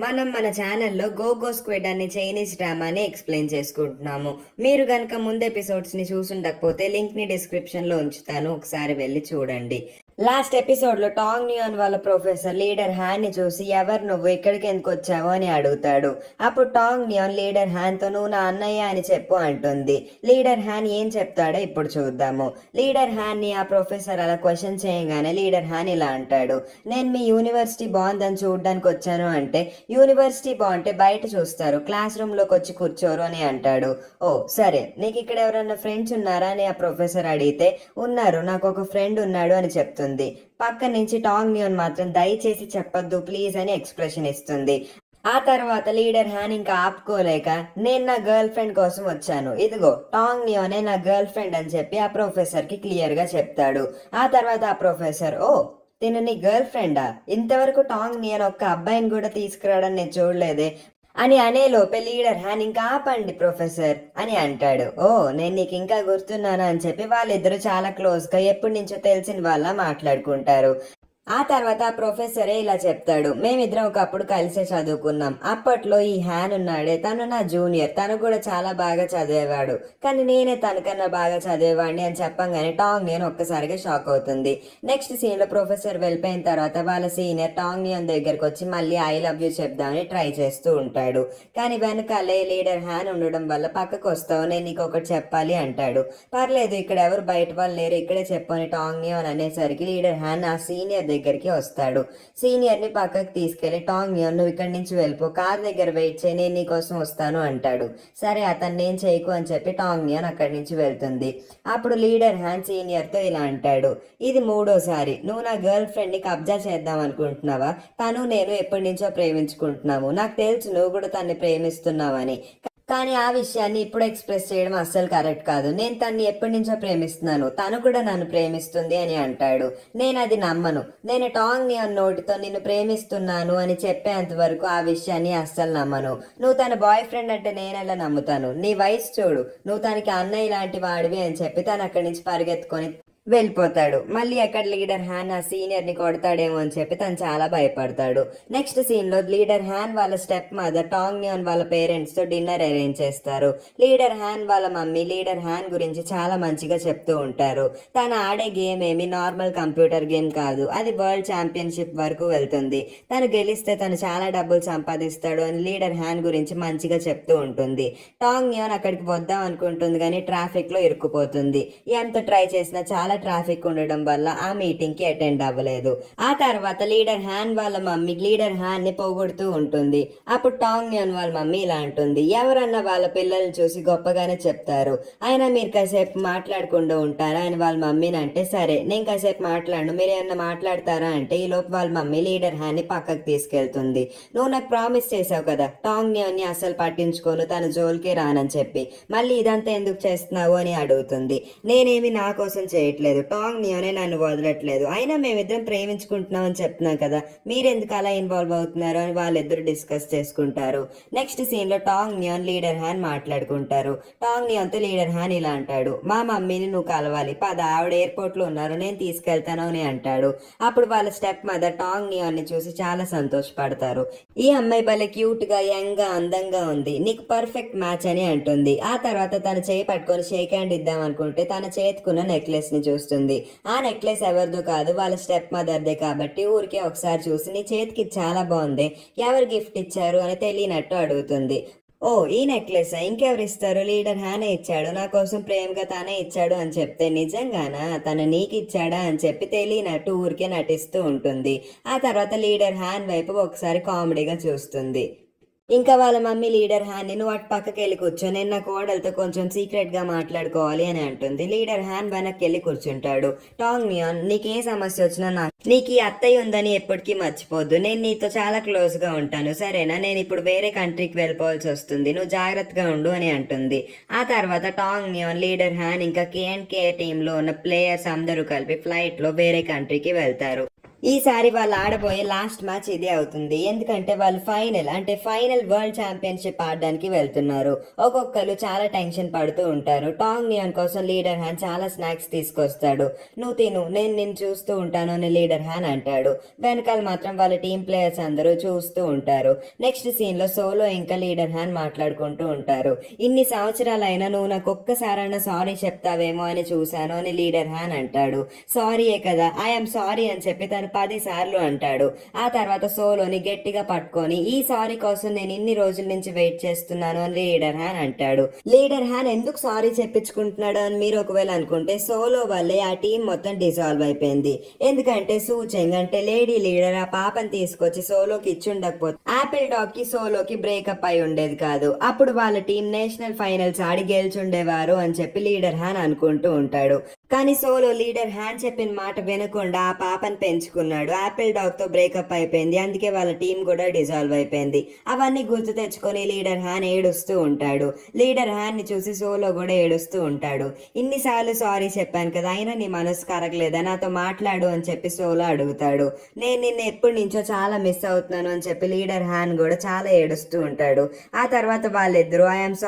మనం మన ఛానల్లో గో స్క్విడ్ అనే చైనీస్ డ్రామాని ఎక్స్ప్లెయిన్ చేసుకుంటున్నాము. మీరు గనక ముందు ఎపిసోడ్స్ ని చూసుండకపోతే లింక్ ని డిస్క్రిప్షన్ లో ఉంచుతాను, ఒకసారి వెళ్ళి చూడండి. లాస్ట్ ఎపిసోడ్ లో టాంగ్ నియాన్ వాళ్ళ ప్రొఫెసర్ లీడర్ హ్యాన్ ని చూసి ఎవరు నువ్వు ఇక్కడికి ఎందుకు వచ్చావు అని అడుగుతాడు. అప్పుడు టాంగ్ నియాన్ లీడర్ హ్యాన్ తో నువ్వు నా అన్నయ్య అని చెప్పు అంటుంది. లీడర్ హ్యాన్ ఏం చెప్తాడో ఇప్పుడు చూద్దాము. లీడర్ హ్యాన్ ని ఆ ప్రొఫెసర్ అలా క్వశ్చన్ చేయగానే లీడర్ హ్యాన్ ఇలా అంటాడు, నేను మీ యూనివర్సిటీ బాగుందని చూడడానికి వచ్చాను అంటే, యూనివర్సిటీ బాగుంటే బయట చూస్తారు, క్లాస్ రూమ్ లోకి వచ్చి కూర్చోరు అని అంటాడు. ఓ సరే, నీకు ఇక్కడ ఎవరైనా ఫ్రెండ్స్ ఉన్నారా అని ఆ ప్రొఫెసర్ అడిగితే, ఉన్నారు, నాకు ఒక ఫ్రెండ్ ఉన్నాడు అని చెప్తుంది. పక్క నుంచి టాంగ్ నియాన్ మాత్రం దయచేసి చెప్పొద్దు ప్లీజ్ అని ఎక్స్ప్రెషన్ ఇస్తుంది. ఆ తర్వాత లీడర్ హ్యాన్ ఇంకా ఆపుకోలేక, నేను నా గర్ల్ ఫ్రెండ్ కోసం వచ్చాను, ఇదిగో టాంగ్ నియానే నా గర్ల్ ఫ్రెండ్ అని చెప్పి ఆ ప్రొఫెసర్ కి క్లియర్ గా చెప్తాడు. ఆ తర్వాత ఆ ప్రొఫెసర్, ఓ తిను నీ గర్ల్ ఫ్రెండా, ఇంతవరకు టాంగ్ నియాన్ ఒక్క అబ్బాయిని కూడా తీసుకురావడం నేను చూడలేదే అని అనేలోపే లీడర్ హ్యాన్ ఇంకా ఆపండి ప్రొఫెసర్ అని అంటాడు. ఓ నేను నీకు ఇంకా గుర్తున్నానా అని చెప్పి వాళ్ళిద్దరూ చాలా క్లోజ్ గా ఎప్పటి నుంచో తెలిసిన వాళ్ళ మాట్లాడుకుంటారు. ఆ తర్వాత ఆ ప్రొఫెసరే ఇలా చెప్తాడు, మేమిద్దరం ఒకప్పుడు కలిసే చదువుకున్నాం. అప్పట్లో ఈ హ్యాన్ ఉన్నాడే, తను నా జూనియర్, తను కూడా చాలా బాగా చదివేవాడు, కానీ నేనే తనకన్నా బాగా చదివేవాడిని అని చెప్పంగానే టాంగ్ నియాన్ ఒక్కసారిగా షాక్ అవుతుంది. నెక్స్ట్ సీన్ లో ప్రొఫెసర్ వెళ్ళిపోయిన తర్వాత వాళ్ళ సీనియర్ టాంగ్ నియాన్ దగ్గరకు వచ్చి మళ్ళీ ఐ లవ్ యూ చెప్దామని ట్రై చేస్తూ ఉంటాడు. కానీ వెనకాలే లీడర్ హ్యాన్ ఉండడం వల్ల పక్కకు వస్తావు, నేను నీకు ఒకటి చెప్పాలి అంటాడు. పర్లేదు, ఇక్కడ ఎవరు బయట వాళ్ళు లేరు, ఇక్కడే చెప్పని టాంగ్ నియాన్ అనేసరికి లీడర్ హ్యాన్ ఆ సీనియర్ దగ్గరికి వస్తాడు. సీనియర్ ని పక్కకి తీసుకెళ్లి, టాంగ్ నియాన్ నువ్వు ఇక్కడి నుంచి వెళ్ళిపో, కార్ దగ్గర వెయిట్ చేయి, నేను నీకోసం వస్తాను అంటాడు. సరే అతన్ని నేను చేయకు అని చెప్పి టాంగ్ నియాన్ అక్కడి నుంచి వెళ్తుంది. అప్పుడు లీడర్ హ్యాన్ సీనియర్ తో ఇలా అంటాడు, ఇది మూడోసారి నువ్వు నా గర్ల్ ఫ్రెండ్ ని కబ్జా చేద్దాం అనుకుంటున్నావా? తను నేను ఎప్పటి నుంచో ప్రేమించుకుంటున్నాము, నాకు తెలుసు నువ్వు కూడా తన్ని ప్రేమిస్తున్నావని, కానీ ఆ విషయాన్ని ఇప్పుడు ఎక్స్ప్రెస్ చేయడం అస్సలు కరెక్ట్ కాదు. నేను తన్ని ఎప్పటి నుంచో ప్రేమిస్తున్నాను, తను కూడా నన్ను ప్రేమిస్తుంది అని అంటాడు. నేను అది నమ్మను, నేను టాంగ్ నియాన్ నోటితో నిన్ను ప్రేమిస్తున్నాను అని చెప్పేంత వరకు ఆ విషయాన్ని అస్సలు నమ్మను. నువ్వు తన బాయ్ ఫ్రెండ్ అంటే నేనెలా నమ్ముతాను? నీ వయసు చూడు, నువ్వు తనకి అన్నయ్య లాంటి వాడివి అని చెప్పి తను అక్కడి నుంచి పరిగెత్తుకొని వెళ్ళిపోతాడు. మళ్ళీ అక్కడ లీడర్ హ్యాన్ ఆ సీనియర్ ని కొడతాడేమో అని చెప్పి తను చాలా భయపడతాడు. నెక్స్ట్ సీన్ లో లీడర్ హ్యాన్ వాళ్ళ స్టెప్ మదర్ టాంగ్ నియాన్ వాళ్ళ పేరెంట్స్ తో డిన్నర్ అరేంజ్ చేస్తారు. లీడర్ హ్యాన్ వాళ్ళ మమ్మీ లీడర్ హ్యాన్ గురించి చాలా మంచిగా చెప్తూ ఉంటారు. తను ఆడే గేమ్ ఏమి నార్మల్ కంప్యూటర్ గేమ్ కాదు, అది వరల్డ్ ఛాంపియన్షిప్ వరకు వెళ్తుంది, తను గెలిస్తే తను చాలా డబ్బులు సంపాదిస్తాడు అని లీడర్ హ్యాన్ గురించి మంచిగా చెప్తూ ఉంటుంది. టాంగ్ నియాన్ అక్కడికి వద్దాం అనుకుంటుంది కానీ ట్రాఫిక్ లో ఇరుక్కుపోతుంది. ఎంత ట్రై చేసినా చాలా ట్రాఫిక్ ఉండడం వల్ల ఆ మీటింగ్ కి అటెండ్ అవ్వలేదు. ఆ తర్వాత లీడర్ హ్యాన్ వాళ్ళ మమ్మీ లీడర్ హ్యాన్ ని పొగుడుతూ ఉంటుంది. అప్పుడు టాంగ్ నియాన్ వాళ్ళ మమ్మీ ఇలా అంటుంది, ఎవరన్నా వాళ్ళ పిల్లల్ని చూసి గొప్పగానే చెప్తారు, అయినా మీరు కాసేపు మాట్లాడకుండా ఉంటారా అని వాళ్ళ మమ్మీని అంటే, సరే నేను కాసేపు మాట్లాడను, మీరు ఏమన్నా మాట్లాడతారా అంటే, ఈ లోపు వాళ్ళ మమ్మీ లీడర్ హ్యాన్ ని పక్కకు తీసుకెళ్తుంది. నువ్వు నాకు ప్రామిస్ చేసావు కదా టాంగ్ నియాన్ ని అసలు పట్టించుకోను, తన జోలికే రానని చెప్పి, మళ్ళీ ఇదంతా ఎందుకు చేస్తున్నావు అని అడుగుతుంది. నేనేమి నా కోసం చేయట్లేదు, టాంగ్ నియానే నన్ను వదలట్లేదు, అయినా మేమిద్దరం ప్రేమించుకుంటున్నాం అని చెప్తున్నాం కదా, మీరెందుకు అలా ఇన్వాల్వ్ అవుతున్నారు అని వాళ్ళిద్దరు డిస్కస్ చేసుకుంటారు. నెక్స్ట్ సీన్ లో టాంగ్ నియాన్ లీడర్ హ్యాన్ మాట్లాడుకుంటారు. టాంగ్ నియాన్ తో లీడర్ హ్యాన్ ఇలా అంటాడు, మా మమ్మీని నువ్వు కలవాలి, పద ఆవిడ ఎయిర్పోర్ట్ లో ఉన్నారు, నేను తీసుకెళ్తాను అని అంటాడు. అప్పుడు వాళ్ళ స్టెప్ మదర్ టాంగ్ నియాన్ ని చూసి చాలా సంతోషపడతారు. ఈ అమ్మాయి భలే క్యూట్ గా యంగ్ గా అందంగా ఉంది, నీకు పర్ఫెక్ట్ మ్యాచ్ అని అంటుంది. ఆ తర్వాత తన చేయి పట్టుకొని షేక్ హ్యాండ్ ఇద్దాం అనుకుంటే తన చేతికున్న నెక్లెస్ ని చూస్తుంది. ఆ నెక్లెస్ ఎవరిదో కాదు, వాళ్ళ స్టెప్ మదర్దే కాబట్టి ఊరికే ఒకసారి చూసి, నీ చేతికి చాలా బాగుంది, ఎవరు గిఫ్ట్ ఇచ్చారు అని తెలియనట్టు అడుగుతుంది. ఓ ఈ నెక్లెస్ ఇంకెవరు ఇస్తారు, లీడర్ హ్యానే ఇచ్చాడు, నా కోసం ప్రేమగా తానే ఇచ్చాడు అని చెప్తే, నిజంగానా తను నీకు ఇచ్చాడా అని చెప్పి తెలియనట్టు ఊరికే నటిస్తూ ఉంటుంది. ఆ తర్వాత లీడర్ హ్యాన్ వైపు ఒకసారి కామెడీగా చూస్తుంది. ఇంకా వాళ్ళ మమ్మీ లీడర్ హ్యాన్ నువ్వు అటు పక్కకి వెళ్ళి కూర్చో, నేను నా కోడలతో కొంచెం సీక్రెట్ గా మాట్లాడుకోవాలి అని అంటుంది. లీడర్ హ్యాన్ వెనక్కి వెళ్ళి కూర్చుంటాడు. టాంగ్ నియాన్ నీకే సమస్య వచ్చినా నీకు ఈ అత్తయ్య ఉందని ఎప్పటికీ మర్చిపోద్దు, నేను నీతో చాలా క్లోజ్ గా ఉంటాను సరేనా, నేను ఇప్పుడు వేరే కంట్రీకి వెళ్ళిపోవాల్సి వస్తుంది, నువ్వు జాగ్రత్తగా ఉండు అని అంటుంది. ఆ తర్వాత టాంగ్ నియాన్ లీడర్ హ్యాన్ ఇంకా KNK టీమ్ లో ఉన్న ప్లేయర్స్ అందరూ కలిపి ఫ్లైట్ లో వేరే కంట్రీకి వెళ్తారు. ఈసారి వాళ్ళు ఆడబోయే లాస్ట్ మ్యాచ్ ఇదే అవుతుంది. ఎందుకంటే వాళ్ళు ఫైనల్ వరల్డ్ ఛాంపియన్షిప్ ఆడడానికి వెళ్తున్నారు. ఒక్కొక్కరు చాలా టెన్షన్ పడుతూ ఉంటారు. టాంగ్ నియాన్ కోసం లీడర్ హ్యాన్ చాలా స్నాక్స్ తీసుకొస్తాడు. నువ్వు తిను, నేను నిన్ను చూస్తూ ఉంటాను అని లీడర్ హ్యాన్ అంటాడు. వెనకాల మాత్రం వాళ్ళ టీం ప్లేయర్స్ అందరూ చూస్తూ ఉంటారు. నెక్స్ట్ సీన్ లో సోలో ఇంకా లీడర్ హ్యాన్ మాట్లాడుకుంటూ ఉంటారు. ఇన్ని సంవత్సరాలైనా నువ్వు నాకు ఒక్కసారైనా సారీ చెప్తావేమో అని చూశాను అని లీడర్ హ్యాన్ అంటాడు. సారీయే కదా, ఐఎమ్ సారీ అని చెప్పి తను 10 సార్లు అంటాడు. ఆ తర్వాత సోలోని గట్టిగా పట్టుకొని ఈ సారీ కోసం నేను ఇన్ని రోజుల నుంచి వెయిట్ చేస్తున్నాను అని లీడర్ హ్యాన్ అంటాడు. లీడర్ హ్యాన్ ఎందుకు సారీ చెప్పించుకుంటున్నాడు అని మీరు ఒకవేళ అనుకుంటే, సోలో వల్లే ఆ టీం మొత్తం డిజాల్వ్ అయిపోయింది. ఎందుకంటే సూచెంగ్ అంటే లేడీ లీడర్ ఆ పాపని తీసుకొచ్చి సోలోకి ఇచ్చుండకపోతే ఆపిల్ డాగ్ కి సోలోకి బ్రేకప్ అయి ఉండేది కాదు. అప్పుడు వాళ్ళ టీం నేషనల్ ఫైనల్స్ ఆడి గెలిచుండేవారు అని చెప్పి లీడర్ హ్యాన్ అనుకుంటూ ఉంటాడు. కానీ సోలో లీడర్ హ్యాన్ చెప్పిన మాట వినకుండా ఆ పాపని పెంచుకున్నాడు. ఆపిల్ డాగ్ తో బ్రేకప్ అయిపోయింది. అందుకే వాళ్ళ టీం కూడా డిజాల్వ్ అయిపోయింది. అవన్నీ గుర్తు తెచ్చుకొని లీడర్ హ్యాన్ ఏడుస్తూ ఉంటాడు. లీడర్ హ్యాన్ ని చూసి సోలో కూడా ఏడుస్తూ ఉంటాడు. ఇన్నిసార్లు సారీ చెప్పాను కదా, అయినా నీ మనసు కరగలేదా, నాతో మాట్లాడు అని చెప్పి సోలో అడుగుతాడు. నేను నిన్న ఎప్పటి నుంచో చాలా మిస్ అవుతున్నాను అని చెప్పి లీడర్ హ్యాన్ కూడా చాలా ఏడుస్తూ ఉంటాడు. ఆ తర్వాత వాళ్ళిద్దరూ ఐఎమ్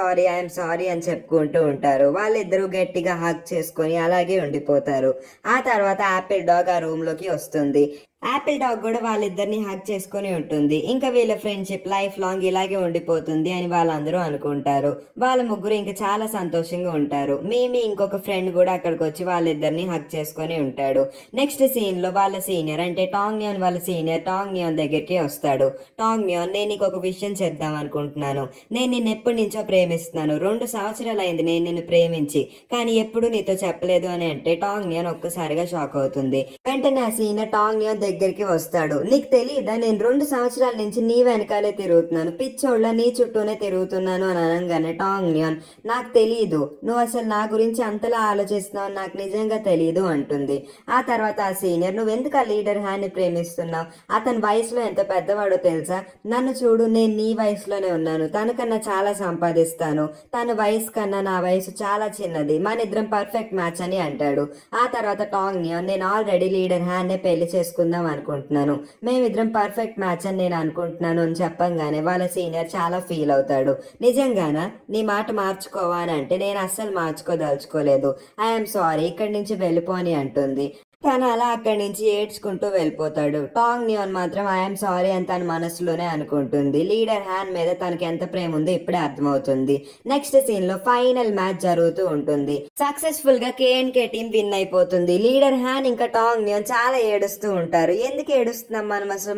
సారీ అని చెప్పుకుంటూ ఉంటారు. వాళ్ళిద్దరూ గట్టిగా హగ్ చేసుకొని అలాగే ఉండిపోతారు. ఆ తర్వాత ఆపిల్ డాగ్ ఆ రూమ్ లోకి వస్తుంది. ఆపిల్ డాగ్ కూడా వాళ్ళిద్దరిని హగ్ చేసుకుని ఉంటుంది. ఇంకా వీళ్ళ ఫ్రెండ్షిప్ లైఫ్ లాంగ్ ఇలాగే ఉండిపోతుంది అని వాళ్ళందరూ అనుకుంటారు. వాళ్ళ ముగ్గురు ఇంకా చాలా సంతోషంగా ఉంటారు. మేమి ఇంకొక ఫ్రెండ్ కూడా అక్కడికి వచ్చి వాళ్ళిద్దరిని హగ్ చేసుకుని ఉంటాడు. నెక్స్ట్ సీన్ లో వాళ్ళ సీనియర్ అంటే టాంగ్ నియాన్ వాళ్ళ సీనియర్ టాంగ్ నియాన్ దగ్గరికి వస్తాడు. టాంగ్ నియాన్, నేను నీకు ఒక విషయం చెప్దాం అనుకుంటున్నాను. నేను నిన్ను ఎప్పటి నుంచో ప్రేమిస్తున్నాను. 2 సంవత్సరాలు అయింది నేను నిన్ను ప్రేమించి, కానీ ఎప్పుడు నీతో చెప్పలేదు అని అంటే టాంగ్ నియాన్ ఒక్కసారిగా షాక్ అవుతుంది. వెంటనే ఆ సీనియర్ టాంగ్ నియాన్ దగ్గరికి వస్తాడు. నీకు తెలియదా, నేను 2 సంవత్సరాల నుంచి నీ వెనకాలే తిరుగుతున్నాను, పిచ్చోళ్ళ నీ చుట్టూనే తిరుగుతున్నాను అని అనగానే టాంగ్ నియాన్, నాకు తెలియదు, నువ్వు అసలు నా గురించి అంతలా ఆలోచిస్తున్నావు, నాకు నిజంగా తెలియదు అంటుంది. ఆ తర్వాత ఆ సీనియర్, నువ్వు ఎందుకు ఆ లీడర్ హ్యాన్ ని ప్రేమిస్తున్నావు, అతని వయసులో ఎంత పెద్దవాడో తెలుసా, నన్ను చూడు, నేను నీ వయసులోనే ఉన్నాను, తనకన్నా చాలా సంపాదిస్తాను, తన వయసు కన్నా నా వయసు చాలా చిన్నది, మన ఇద్దరం పర్ఫెక్ట్ మ్యాచ్ అని అంటాడు. ఆ తర్వాత టాంగ్ నియాన్, నేను ఆల్రెడీ లీడర్ హ్యాన్ నే పెళ్లి చేసుకుందాం అనుకుంటున్నాను, మేమిద్దరం పర్ఫెక్ట్ మ్యాచ్ అని నేను అనుకుంటున్నాను అని చెప్పంగానే వాళ్ళ సీనియర్ చాలా ఫీల్ అవుతాడు. నిజంగానా, నీ మాట మార్చుకోవా అని అంటే, నేను అస్సలు మార్చుకోదలుచుకోలేదు, ఐఎమ్ సారీ, ఇక్కడి నుంచి వెళ్ళిపోని అంటుంది. తను అలా అక్కడి నుంచి ఏడ్చుకుంటూ వెళ్ళిపోతాడు. టాంగ్ నియాన్ మాత్రం ఐఎమ్ సారీ అని తన మనసులోనే అనుకుంటుంది. లీడర్ హ్యాన్ మీద తనకి ఎంత ప్రేమ ఉందో ఇప్పుడే అర్థమవుతుంది. నెక్స్ట్ సీన్ లో ఫైనల్ మ్యాచ్ జరుగుతూ ఉంటుంది. సక్సెస్ఫుల్ గా కేఎన్కే టీం విన్ అయిపోతుంది. లీడర్ హ్యాన్ ఇంకా టాంగ్ నియాన్ చాలా ఏడుస్తూ ఉంటారు. ఎందుకు ఏడుస్తున్నాం,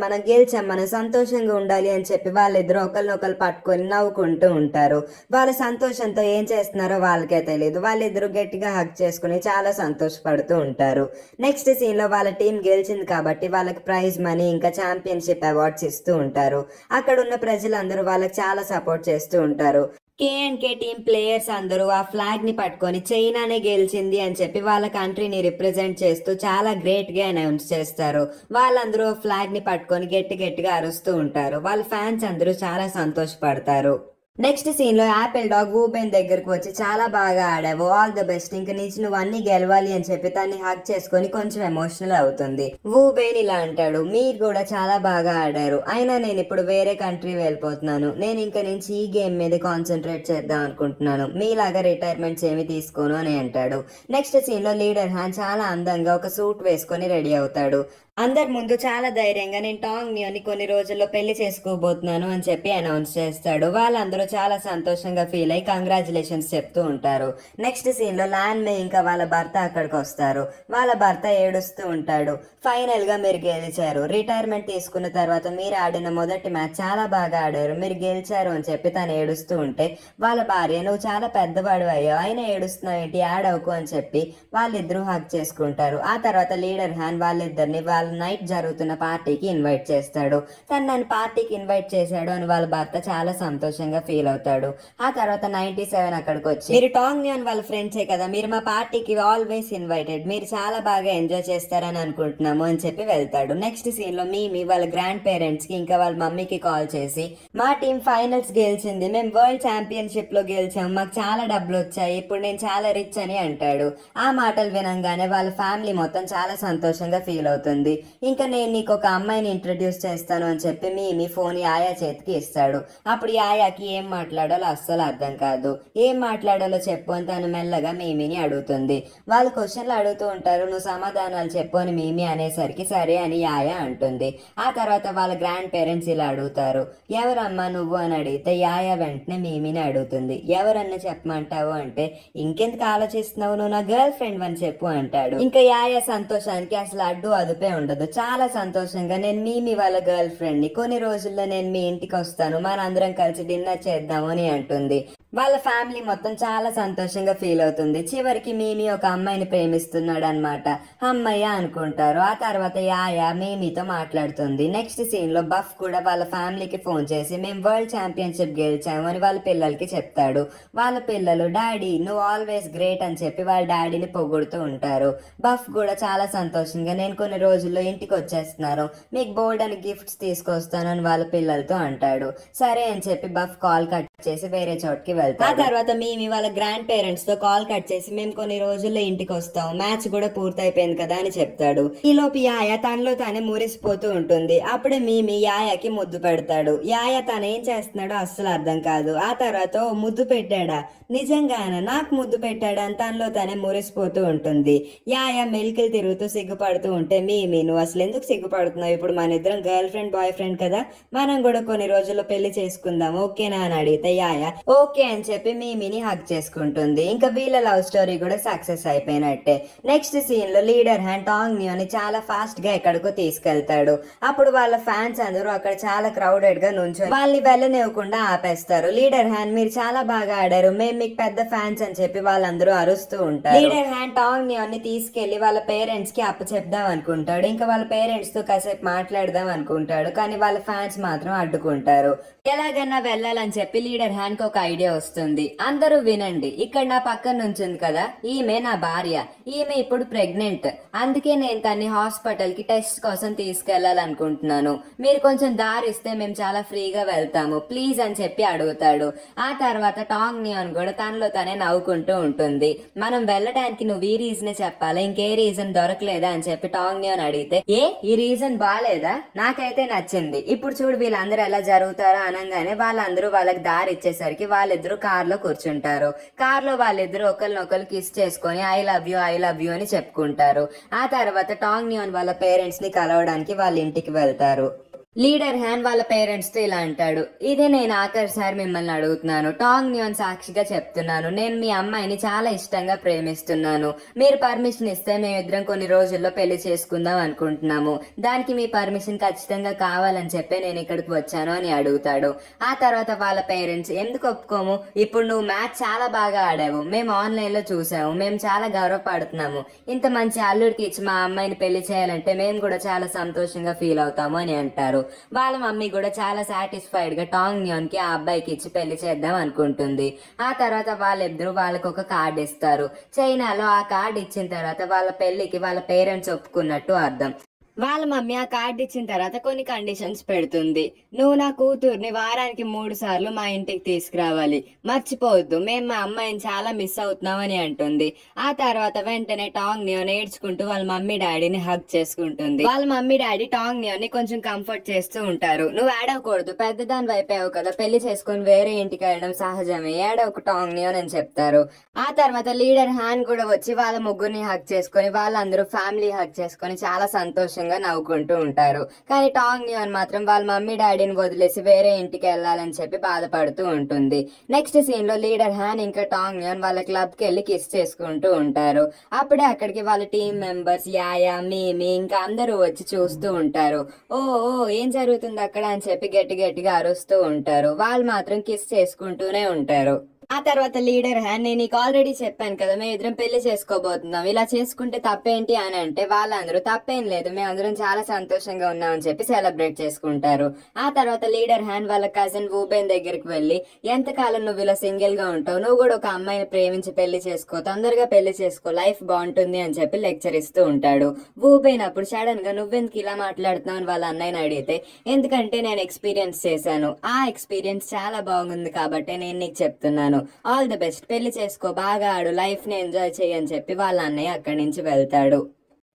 మనం గెలిచాం, మనం సంతోషంగా ఉండాలి అని చెప్పి వాళ్ళిద్దరు ఒకరినొకరు పట్టుకొని నవ్వుకుంటూ ఉంటారు. వాళ్ళ సంతోషంతో ఏం చేస్తున్నారో వాళ్ళకే తెలియదు. వాళ్ళిద్దరు గట్టిగా హగ్ చేసుకుని చాలా సంతోషపడుతూ ఉంటారు. నెక్స్ట్ సీన్ లో వాళ్ళ టీం గెలిచింది కాబట్టి వాళ్ళకి ప్రైజ్ మనీ ఇంకా ఛాంపియన్షిప్ అవార్డ్స్ ఇస్తూ ఉంటారు. అక్కడ ఉన్న ప్రజలందరూ వాళ్ళకి చాలా సపోర్ట్ చేస్తూ ఉంటారు. కేఎన్కే టీం ప్లేయర్స్ అందరూ ఆ ఫ్లాగ్ ని పట్టుకొని చైనానే గెలిచింది అని చెప్పి వాళ్ళ కంట్రీని రిప్రజెంట్ చేస్తూ చాలా గ్రేట్ గా అనౌన్స్ చేస్తారు. వాళ్ళందరూ ఫ్లాగ్ ని పట్టుకొని గట్టిగా అరుస్తూ ఉంటారు. వాళ్ళ ఫ్యాన్స్ అందరూ చాలా సంతోషపడతారు. నెక్స్ట్ సీన్ లో ఆపిల్ డాగ్ వూబెన్ దగ్గరకు వచ్చి, చాలా బాగా ఆడావు, ఆల్ ద బెస్ట్, ఇంక నుంచి నువ్వు అన్ని గెలవాలి అని చెప్పి తన్ని హగ్ చేసుకొని కొంచెం ఎమోషనల్ అవుతుంది. వూబెన్ ఇలా అంటాడు, మీరు కూడా చాలా బాగా ఆడారు, అయినా నేను ఇప్పుడు వేరే కంట్రీ వెళ్ళిపోతున్నాను, నేను ఇంక నుంచి ఈ గేమ్ మీద కాన్సన్ట్రేట్ చేద్దాం అనుకుంటున్నాను, మీలాగా రిటైర్మెంట్స్ ఏమి తీసుకోను అని అంటాడు. నెక్స్ట్ సీన్ లో లీడర్ హ్యాన్ చాలా అందంగా ఒక సూట్ వేసుకొని రెడీ అవుతాడు. అందరి ముందు చాలా ధైర్యంగా నేను టాంగ్ నియాన్ ని కొన్ని రోజుల్లో పెళ్లి చేసుకోబోతున్నాను అని చెప్పి అనౌన్స్ చేస్తాడు. వాళ్ళందరూ చాలా సంతోషంగా ఫీల్ అయ్యి కంగ్రాచులేషన్స్ చెప్తూ ఉంటారు. నెక్స్ట్ సీన్ లో లాన్ మే ఇంకా వాళ్ళ భర్త అక్కడికి వస్తారు. వాళ్ళ భర్త ఏడుస్తూ ఉంటాడు. ఫైనల్ గా మీరు గెలిచారు, రిటైర్మెంట్ తీసుకున్న తర్వాత మీరు ఆడిన మొదటి మ్యాచ్ చాలా బాగా ఆడారు, మీరు గెలిచారు అని చెప్పి తను ఏడుస్తూ ఉంటే వాళ్ళ భార్య, నువ్వు చాలా పెద్దవాడు అయ్యావు, అయినా ఏడుస్తున్నావు ఏంటి, ఆడవుకు అని చెప్పి వాళ్ళిద్దరూ హగ్ చేసుకుంటారు. ఆ తర్వాత లీడర్ హ్యాన్ వాళ్ళిద్దరిని వాళ్ళ నైట్ జరుగుతున్న పార్టీకి ఇన్వైట్ చేస్తాడు. తను నన్ను పార్టీకి ఇన్వైట్ చేశాడు అని వాళ్ళ భర్త చాలా సంతోషంగా ఫీల్ అవుతాడు. ఆ తర్వాత 97 అక్కడికి వచ్చి, మీరు టాంగ్ నియాన్ వాళ్ళ ఫ్రెండ్సే కదా, మీరు మా పార్టీకి ఆల్వేస్ ఇన్వైటెడ్, మీరు చాలా బాగా ఎంజాయ్ చేస్తారని అనుకుంటున్నాము అని చెప్పి వెళ్తాడు. నెక్స్ట్ సీన్ లో మీమి వాళ్ళ గ్రాండ్ పేరెంట్స్ కి ఇంకా వాళ్ళ మమ్మీకి కాల్ చేసి, మా టీం ఫైనల్స్ గెలిచింది, మేము వరల్డ్ ఛాంపియన్షిప్ లో గెలిచాము, మాకు చాలా డబ్బులు వచ్చాయి, ఇప్పుడు నేను చాలా రిచ్ అని అంటాడు. ఆ మాటలు వినంగానే వాళ్ళ ఫ్యామిలీ మొత్తం చాలా సంతోషంగా ఫీల్ అవుతుంది. ఉంటుంది. ఇంకా నేను నీకు ఒక అమ్మాయిని ఇంట్రడ్యూస్ చేస్తాను అని చెప్పి మీ ఫోన్ యాయా చేతికి ఇస్తాడు. అప్పుడు యాయాకి ఏం మాట్లాడాలో అస్సలు అర్థం కాదు. ఏం మాట్లాడాలో చెప్పు అని తను మెల్లగా మీమిని అడుగుతుంది. వాళ్ళు క్వశ్చన్లు అడుగుతూ ఉంటారు, నువ్వు సమాధానాలు చెప్పు అని మీమి అనేసరికి సరే అని యాయా అంటుంది. ఆ తర్వాత వాళ్ళ గ్రాండ్ పేరెంట్స్ ఇలా అడుగుతారు, ఎవరమ్మా నువ్వు అని అడిగితే యాయా వెంటనే మీమిని అడుగుతుంది. ఎవరన్నా చెప్పమంటావు అంటే, ఇంకెందుకు ఆలోచిస్తున్నావు, నువ్వు నా గర్ల్ ఫ్రెండ్ అని చెప్పు అంటాడు. ఇంకా యాయా సంతోషానికి అసలు అడ్డు అదుపే ఉండదు. చాలా సంతోషంగా నేను మీమి వాళ్ళ గర్ల్ ఫ్రెండ్ ని, కొన్ని రోజుల్లో నేను మీ ఇంటికి వస్తాను, మనందరం కలిసి డిన్నర్ చేద్దాము అని అంటుంది. వాళ్ళ ఫ్యామిలీ మొత్తం చాలా సంతోషంగా ఫీల్ అవుతుంది. చివరికి మీమి ఒక అమ్మాయిని ప్రేమిస్తున్నాడు అనమాట. అమ్మయ్య అనుకుంటారు. ఆ తర్వాత యాయా మీమితో మాట్లాడుతుంది. నెక్స్ట్ సీన్ లో బఫ్ కూడా వాళ్ళ ఫ్యామిలీకి ఫోన్ చేసి మేము వరల్డ్ ఛాంపియన్షిప్ గెలిచాము అని వాళ్ళ పిల్లలకి చెప్తాడు. వాళ్ళ పిల్లలు డాడీ నువ్వు ఆల్వేస్ గ్రేట్ అని చెప్పి వాళ్ళ డాడీని పొగుడుతూ ఉంటారు. బఫ్ కూడా చాలా సంతోషంగా నేను కొన్ని రోజుల్లో ఇంటికి వచ్చేస్తున్నాను, మీకు బోర్డ్ అని గిఫ్ట్స్ తీసుకొస్తాను అని వాళ్ళ పిల్లలతో అంటాడు. సరే అని చెప్పి బఫ్ కాల్ కట్ చేసి వేరే చోటుకి వెళ్తాడు. ఆ తర్వాత మీమి వాళ్ళ గ్రాండ్ పేరెంట్స్ తో కాల్ కట్ చేసి మేము కొన్ని రోజుల్లో ఇంటికి వస్తాం, మ్యాచ్ కూడా పూర్తయిపోయింది కదా అని చెప్తాడు. ఈలోపు యాయా తనలో తానే మురిసిపోతూ ఉంటుంది. అప్పుడే మీమి యాయాకి ముద్దు పెడతాడు. యాయా తను ఏం చేస్తున్నాడో అస్సలు అర్థం కాదు. ఆ తర్వాత ఓ ముద్దు పెట్టాడా, నిజంగానా నాకు ముద్దు పెట్టాడా అని తనలో తానే మురిసిపోతూ ఉంటుంది. యాయా మెలికలు తిరుగుతూ సిగ్గుపడుతూ ఉంటే మీమి నువ్వు అసలు ఎందుకు సిగ్గుపడుతున్నావు, ఇప్పుడు మన ఇద్దరం గర్ల్ ఫ్రెండ్ బాయ్ ఫ్రెండ్ కదా, మనం కూడా కొన్ని రోజుల్లో పెళ్లి చేసుకుందాం ఓకేనా అని అడిగితే యాయా ఓకే అని చెప్పి మీమిని హగ్ చేసుకుంటుంది. ఇంకా వీళ్ళ లవ్ స్టోరీ కూడా సక్సెస్ అయిపోయినట్టే. నెక్స్ట్ సీన్ లో లీడర్ హ్యాండ్ టాంగ్ ని చాలా ఫాస్ట్ గా ఎక్కడికో తీసుకెళ్తాడు. అప్పుడు వాళ్ళ ఫ్యాన్స్ అందరూ అక్కడ చాలా క్రౌడెడ్ గా నుంచొని వాళ్ళని వెళ్ళనివ్వకుండా ఆపేస్తారు. లీడర్ హ్యాండ్ మీరు చాలా బాగా ఆడారు, మేము మీకు పెద్ద ఫ్యాన్స్ అని చెప్పి వాళ్ళందరూ అరుస్తూ ఉంటారు. లీడర్ హ్యాండ్ టాంగ్ ని తీసుకెళ్లి వాళ్ళ పేరెంట్స్ కి అప్పచెప్దాం అనుకుంటాడు. ఇంకా వాళ్ళ పేరెంట్స్ తో కాసేపు మాట్లాడదాం అనుకుంటాడు. కానీ వాళ్ళ ఫ్యాన్స్ మాత్రం అడ్డుకుంటారు. ఎలాగన్నా వెళ్ళాలని చెప్పి లీడర్ హ్యాండ్ కి ఒక ఐడియా వస్తుంది. అందరూ వినండి, ఇక్కడ నా పక్కన నుంచింది కదా ఈమె నా భార్య, ఈమె ఇప్పుడు ప్రెగ్నెంట్, అందుకే నేను తన్ని హాస్పిటల్ కి టెస్ట్ కోసం తీసుకెళ్లాలనుకుంటున్నాను, మీరు కొంచెం దారిస్తే మేము చాలా ఫ్రీగా వెళ్తాము ప్లీజ్ అని చెప్పి అడుగుతాడు. ఆ తర్వాత టాంగ్ నియాన్ కూడా తనలో తనే నవ్వుకుంటూ ఉంటుంది. మనం వెళ్ళడానికి నువ్వు ఈ రీజనే చెప్పాలా, ఇంకే రీజన్ దొరకలేదా అని చెప్పి టాంగ్ నియాన్ అడిగితే ఈ రీజన్ బాలేదా, నాకైతే నచ్చింది, ఇప్పుడు చూడు వీళ్ళందరూ ఎలా జరుగుతారో అనగానే వాళ్ళందరూ వాళ్ళకి దారి ఇచ్చేసరికి వాళ్ళిద్దరూ కార్ లో కూర్చుంటారు. కార్ లో వాళ్ళిద్దరూ ఒకరినొకరు కిస్ చేసుకొని ఐ లవ్ యూ అని చెప్పుకుంటారు. ఆ తర్వాత టాంగ్ నియాన్ వాళ్ళ పేరెంట్స్ ని కలవడానికి వాళ్ళ ఇంటికి వెళ్తారు. లీడర్ హ్యాన్ వాళ్ళ పేరెంట్స్ తో ఇలా అంటాడు, ఇదే నేను ఆఖరిసారి మిమ్మల్ని అడుగుతున్నాను, టాంగ్ నియాన్ సాక్షిగా చెప్తున్నాను, నేను మీ అమ్మాయిని చాలా ఇష్టంగా ప్రేమిస్తున్నాను, మీరు పర్మిషన్ ఇస్తే మేమిద్దరం కొన్ని రోజుల్లో పెళ్లి చేసుకుందాం అనుకుంటున్నాము, దానికి మీ పర్మిషన్ ఖచ్చితంగా కావాలని చెప్పి నేను ఇక్కడికి వచ్చాను అని అడుగుతాడు. ఆ తర్వాత వాళ్ళ పేరెంట్స్ ఎందుకు ఒప్పుకోము, ఇప్పుడు నువ్వు మ్యాచ్ చాలా బాగా ఆడావు, మేము ఆన్లైన్ లో చూసాము, మేము చాలా గర్వపడుతున్నాము, ఇంత మంచి అల్లుడికి ఇచ్చి మా అమ్మాయిని పెళ్లి చేయాలంటే మేము కూడా చాలా సంతోషంగా ఫీల్ అవుతాము అని అంటారు. వాళ్ళ మమ్మీ కూడా చాలా సాటిస్ఫైడ్ గా టాంగ్ నియాన్ కి ఆ అబ్బాయికి ఇచ్చి పెళ్లి చేద్దాం అనుకుంటుంది. ఆ తర్వాత వాళ్ళిద్దరూ వాళ్ళకు ఒక కార్డ్ ఇస్తారు. చైనాలో ఆ కార్డ్ ఇచ్చిన తర్వాత వాళ్ళ పెళ్లికి వాళ్ళ పేరెంట్స్ ఒప్పుకున్నట్టు అర్థం. వాళ్ళ మమ్మీ ఆ కార్డు ఇచ్చిన తర్వాత కొన్ని కండిషన్స్ పెడుతుంది. నువ్వు నా కూతుర్ని వారానికి 3 సార్లు మా ఇంటికి తీసుకురావాలి, మర్చిపోవద్దు, మేము మా అమ్మాయిని చాలా మిస్ అవుతున్నాం అని అంటుంది. ఆ తర్వాత వెంటనే టాంగ్ నియాన్ ఏడ్చుకుంటూ వాళ్ళ మమ్మీ డాడీని హగ్ చేసుకుంటుంది. వాళ్ళ మమ్మీ డాడీ టాంగ్ నియాన్ ని కొంచెం కంఫర్ట్ చేస్తూ ఉంటారు. నువ్వు ఏడవకూడదు, పెద్దదాని వైపావు కదా, పెళ్లి చేసుకుని వేరే ఇంటికి వెళ్ళడం సహజమే, ఏడవకు టాంగ్ నియాన్ అని చెప్తారు. ఆ తర్వాత లీడర్ హ్యాన్ కూడా వచ్చి వాళ్ళ ముగ్గురిని హగ్ చేసుకుని వాళ్ళందరూ ఫ్యామిలీ హగ్ చేసుకుని చాలా సంతోషంగా నవ్వుకుంటూ ఉంటారు. కానీ టాంగ్ నియాన్ మాత్రం వాళ్ళ మమ్మీ డాడీని వదిలేసి వేరే ఇంటికి వెళ్ళాలని చెప్పి బాధపడుతూ ఉంటుంది. నెక్స్ట్ సీన్ లో లీడర్ హ్యాన్ ఇంకా టాంగ్ నియాన్ వాళ్ళ క్లబ్ కి వెళ్ళి కిస్ చేసుకుంటూ ఉంటారు. అప్పుడే అక్కడికి వాళ్ళ టీం మెంబర్స్ యాయా మీమి ఇంకా అందరూ వచ్చి చూస్తూ ఉంటారు. ఓ ఏం జరుగుతుంది అక్కడ అని చెప్పి గట్టి గట్టిగా అరుస్తూ ఉంటారు. వాళ్ళు మాత్రం కిస్ చేసుకుంటూనే ఉంటారు. ఆ తర్వాత లీడర్ హ్యాన్ నేను నీకు ఆల్రెడీ చెప్పాను కదా మేము ఇద్దరం పెళ్లి చేసుకోబోతున్నాం, ఇలా చేసుకుంటే తప్పేంటి అని అంటే వాళ్ళందరూ తప్పేం లేదు, మేమందరం చాలా సంతోషంగా ఉన్నామని చెప్పి సెలబ్రేట్ చేసుకుంటారు. ఆ తర్వాత లీడర్ హ్యాన్ వాళ్ళ కజిన్ వూబెన్ దగ్గరికి వెళ్లి ఎంతకాలం నువ్వు ఇలా సింగిల్ గా ఉంటావు, నువ్వు కూడా ఒక అమ్మాయిని ప్రేమించి పెళ్లి చేసుకో, తొందరగా పెళ్లి చేసుకో, లైఫ్ బాగుంటుంది అని చెప్పి లెక్చర్ ఇస్తూ ఉంటాడు. వూబెన్ అప్పుడు సడన్ గా నువ్వెందుకు ఇలా మాట్లాడుతున్నావు అని వాళ్ళ అన్నయ్యని అడిగితే ఎందుకంటే నేను ఎక్స్పీరియన్స్ చేశాను, ఆ ఎక్స్పీరియన్స్ చాలా బాగుంది కాబట్టి నేను నీకు చెప్తున్నాను, ఆల్ ది బెస్ట్, పెళ్లి చేసుకో, బాగా ఆడు, లైఫ్ ని ఎంజాయ్ చేయని చెప్పి వాళ్ళ అన్నయ్య అక్కడి నుంచి వెళ్తాడు.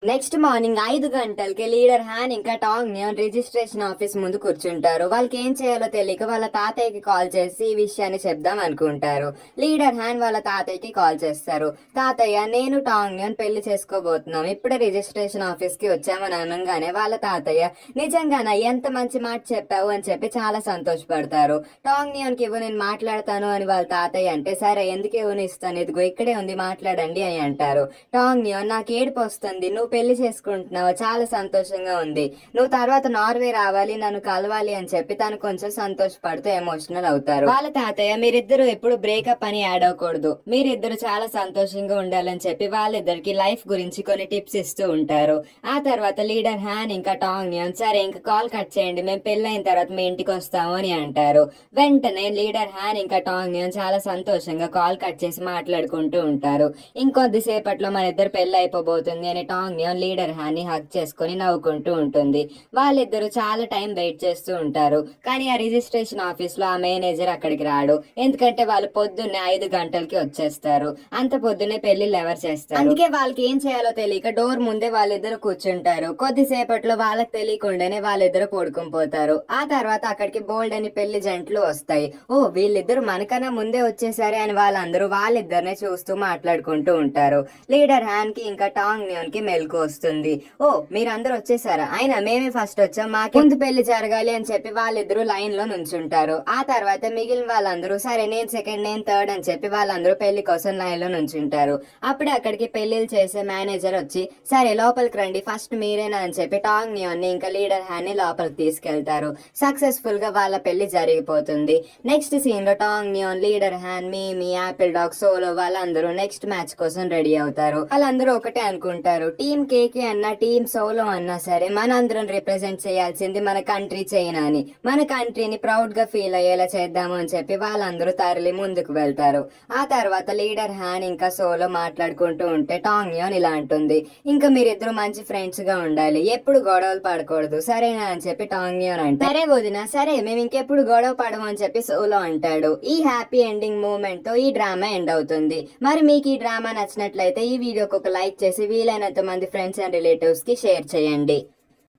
నెక్స్ట్ మార్నింగ్ 5 గంటలకి లీడర్ హ్యాన్ ఇంకా టాంగ్ నియాన్ రిజిస్ట్రేషన్ ఆఫీస్ ముందు కూర్చుంటారు. వాళ్ళకి ఏం చేయాలో తెలియక వాళ్ళ తాతయ్యకి కాల్ చేసి ఈ విషయాన్ని చెప్దాం అనుకుంటారు. లీడర్ హ్యాన్ వాళ్ళ తాతయ్యకి కాల్ చేస్తారు. తాతయ్య, నేను టాంగ్ నియాన్ పెళ్లి చేసుకోబోతున్నాం, ఇప్పుడే రిజిస్ట్రేషన్ ఆఫీస్ కి వచ్చామని అనగానే వాళ్ళ తాతయ్య నిజంగానా, ఎంత మంచి మాట చెప్పావు అని చెప్పి చాలా సంతోషపడతారు. టాంగ్ నియాన్ కి ఇవ్వు, నేను మాట్లాడతాను అని వాళ్ళ తాతయ్య అంటే, సరే ఎందుకు ఇవ్వని ఇస్తాను, ఇదిగో ఇక్కడే ఉంది మాట్లాడండి అని అంటారు. టాంగ్ నియాన్, నాకు ఏడుపు వస్తుంది, నువ్వు పెళ్లి చేసుకుంటున్నావు, చాలా సంతోషంగా ఉంది, నువ్వు తర్వాత నార్వే రావాలి, నన్ను కలవాలి అని చెప్పి తను కొంచెం సంతోషపడుతూ ఎమోషనల్ అవుతారు. వాళ్ళ తాతయ్య, మీరిద్దరు ఎప్పుడు బ్రేకప్ అని యాడ్ అవ్వకూడదు, మీరిద్దరు చాలా సంతోషంగా ఉండాలని చెప్పి వాళ్ళిద్దరికి లైఫ్ గురించి కొన్ని టిప్స్ ఇస్తూ ఉంటారు. ఆ తర్వాత లీడర్ హ్యాన్ ఇంకా టాంగ్ నియాన్, సరే ఇంకా కాల్ కట్ చేయండి, మేము పెళ్ళైన తర్వాత మీ ఇంటికి వస్తాము అని అంటారు. వెంటనే లీడర్ హ్యాన్ ఇంకా టాంగ్ నియాన్ చాలా సంతోషంగా కాల్ కట్ చేసి మాట్లాడుకుంటూ ఉంటారు. ఇంకొద్దిసేపట్లో మన ఇద్దరు పెళ్లి అయిపోబోతుంది అని టాంగ్ నియాన్ లీడర్ హ్యాన్ ని హక్ చేసుకుని నవ్వుకుంటూ ఉంటుంది. వాళ్ళిద్దరు చాలా టైం వెయిట్ చేస్తూ ఉంటారు. కానీ ఆ రిజిస్ట్రేషన్ ఆఫీస్ లో ఆ మేనేజర్ అక్కడికి రాడు, ఎందుకంటే వాళ్ళు పొద్దున్నే 5 గంటలకి వచ్చేస్తారు. అంత పొద్దున్నే పెళ్లిళ్ళు ఎవరు చేస్తారు, అందుకే వాళ్ళకి ఏం చేయాలో తెలియక డోర్ ముందే వాళ్ళిద్దరు కూర్చుంటారు. కొద్దిసేపట్లో వాళ్ళకి తెలియకుండానే వాళ్ళిద్దరు పడుకుని పోతారు. ఆ తర్వాత అక్కడికి బోల్డ్ అని పెళ్లి జంటలు వస్తాయి. ఓ, వీళ్ళిద్దరు మనకన్నా ముందే వచ్చేసారే అని వాళ్ళందరూ వాళ్ళిద్దరినే చూస్తూ మాట్లాడుకుంటూ ఉంటారు. లీడర్ హ్యాన్ కి ఇంకా టాంగ్ నియాన్ కి మెలకు వస్తుంది. ఓ, మీరందరూ వచ్చేసారా, అయినా మేమే ఫస్ట్ వచ్చాం, మాకు ముందు పెళ్లి జరగాలి అని చెప్పి వాళ్ళిద్దరూ లైన్ లో నుంచుంటారు. ఆ తర్వాత మిగిలిన వాళ్ళందరూ సరే నేను సెకండ్, నేను థర్డ్ అని చెప్పి వాళ్ళందరూ పెళ్లి కోసం లైన్ లో నుంచుంటారు. అప్పుడే అక్కడికి పెళ్లిళ్ళు చేసే మేనేజర్ వచ్చి, సరే లోపలికి రండి, ఫస్ట్ మీరేనా అని చెప్పి టాంగ్ నియాన్ ని ఇంకా లీడర్ హ్యాన్ ని లోపలికి తీసుకెళ్తారు. సక్సెస్ఫుల్ గా వాళ్ళ పెళ్లి జరిగిపోతుంది. నెక్స్ట్ సీన్ లో టాంగ్ నియాన్, లీడర్ హ్యాన్, మీ యాపిల్ డాగ్, సోలో వాళ్ళందరూ నెక్స్ట్ మ్యాచ్ కోసం రెడీ అవుతారు. వాళ్ళందరూ ఒకటే అనుకుంటారు, టీమ్ కేకే అన్నా టీమ్ సోలో అన్నా సరే మనందరం రిప్రజెంట్ చేయాల్సింది మన కంట్రీ చైనా అని, మన కంట్రీని ప్రౌడ్ గా ఫీల్ అయ్యేలా చేద్దాము అని చెప్పి వాళ్ళందరూ తరలి ముందుకు వెళ్తారు. ఆ తర్వాత లీడర్ హ్యాన్ ఇంకా సోలో మాట్లాడుకుంటూ ఉంటే టాంగ్ నియాన్ ఇలా అంటుంది, ఇంకా మీరిద్దరు మంచి ఫ్రెండ్స్ గా ఉండాలి, ఎప్పుడు గొడవలు పడకూడదు, సరేనా అని చెప్పి టాంగ్ నియాన్ అంటే, సరే వదినా, సరే మేము ఇంకెప్పుడు గొడవ పడము అని చెప్పి సోలో అంటాడు. ఈ హ్యాపీ ఎండింగ్ మూమెంట్ తో ఈ డ్రామా ఎండ్ అవుతుంది. మరి మీకు ఈ డ్రామా నచ్చినట్లయితే ఈ వీడియోకి ఒక లైక్ చేసి వీలైనంత మంది ఫ్రెండ్స్ అండ్ రిలేటివ్స్ కి షేర్ చేయండి.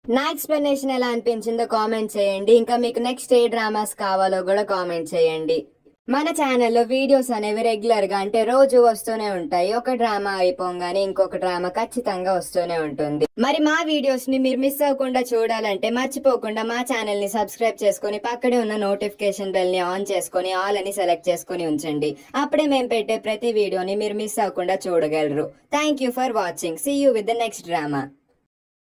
నా ఎక్స్ప్లెనేషన్ ఎలా అనిపించిందో కామెంట్ చేయండి. ఇంకా మీకు నెక్స్ట్ ఏ డ్రామాస్ కావాలో కూడా కామెంట్ చేయండి. మన ఛానల్లో వీడియోస్ అనేవి రెగ్యులర్ గా, అంటే రోజు వస్తూనే ఉంటాయి. ఒక డ్రామా అయిపోగానే ఇంకొక డ్రామా ఖచ్చితంగా వస్తూనే ఉంటుంది. మరి మా వీడియోస్ ని మీరు మిస్ అవ్వకుండా చూడాలంటే మర్చిపోకుండా మా ఛానల్ ని సబ్స్క్రైబ్ చేసుకుని పక్కనే ఉన్న నోటిఫికేషన్ బెల్ ని ఆన్ చేసుకుని ఆల్ అని సెలెక్ట్ చేసుకుని ఉంచండి. అప్పుడే మేము పెట్టే ప్రతి వీడియోని మీరు మిస్ అవ్వకుండా చూడగలరు. Thank you for watching. See you with the next drama.